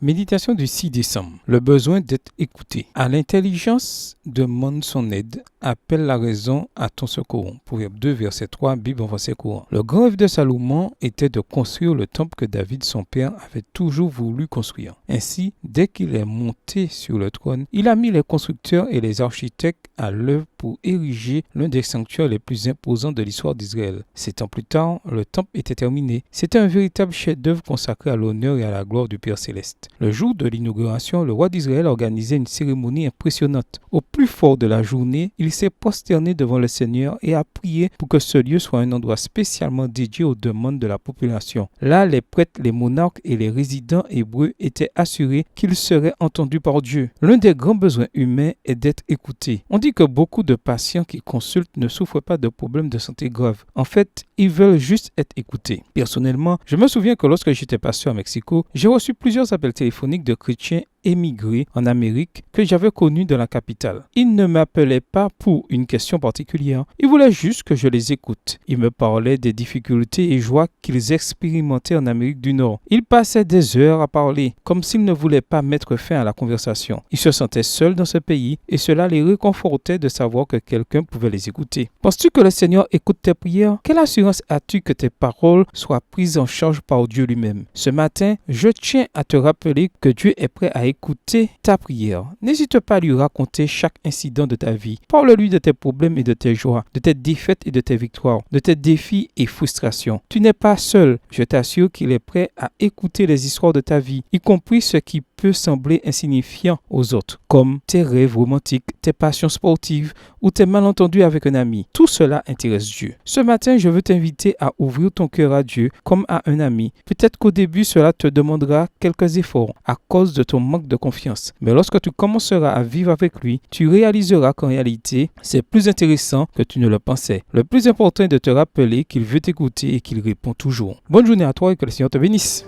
Méditation du 6 décembre. Le besoin d'être écouté. À l'intelligence demande son aide, appelle la raison à ton secours. Proverbe 2, verset 3, Bible en français courant. Le grand rêve de Salomon était de construire le temple que David, son père, avait toujours voulu construire. Ainsi, dès qu'il est monté sur le trône, il a mis les constructeurs et les architectes à l'œuvre pour ériger l'un des sanctuaires les plus imposants de l'histoire d'Israël. 7 ans plus tard, le temple était terminé. C'était un véritable chef-d'œuvre consacré à l'honneur et à la gloire du Père céleste. Le jour de l'inauguration, le roi d'Israël organisait une cérémonie impressionnante. Au plus fort de la journée, il s'est prosterné devant le Seigneur et a prié pour que ce lieu soit un endroit spécialement dédié aux demandes de la population. Là, les prêtres, les monarques et les résidents hébreux étaient assurés qu'ils seraient entendus par Dieu. L'un des grands besoins humains est d'être écoutés. On dit que beaucoup de patients qui consultent ne souffrent pas de problèmes de santé graves. En fait, ils veulent juste être écoutés. Personnellement, je me souviens que lorsque j'étais pasteur à Mexico, j'ai reçu plusieurs appels téléphoniques de chrétiens émigrés en Amérique que j'avais connus dans la capitale. Ils ne m'appelaient pas pour une question particulière. Ils voulaient juste que je les écoute. Ils me parlaient des difficultés et joies qu'ils expérimentaient en Amérique du Nord. Ils passaient des heures à parler, comme s'ils ne voulaient pas mettre fin à la conversation. Ils se sentaient seuls dans ce pays et cela les réconfortait de savoir que quelqu'un pouvait les écouter. Penses-tu que le Seigneur écoute tes prières? Quelle assurance as-tu que tes paroles soient prises en charge par Dieu lui-même? Ce matin, je tiens à te rappeler que Dieu est prêt à écouter ta prière. N'hésite pas à lui raconter chaque incident de ta vie. Parle-lui de tes problèmes et de tes joies, de tes défaites et de tes victoires, de tes défis et frustrations. Tu n'es pas seul. Je t'assure qu'il est prêt à écouter les histoires de ta vie, y compris ce qui peut sembler insignifiant aux autres, comme tes rêves romantiques, tes passions sportives ou tes malentendus avec un ami. Tout cela intéresse Dieu. Ce matin, je veux t'inviter à ouvrir ton cœur à Dieu comme à un ami. Peut-être qu'au début, cela te demandera quelques efforts à cause de ton manque de confiance. Mais lorsque tu commenceras à vivre avec lui, tu réaliseras qu'en réalité, c'est plus intéressant que tu ne le pensais. Le plus important est de te rappeler qu'il veut t'écouter et qu'il répond toujours. Bonne journée à toi et que le Seigneur te bénisse.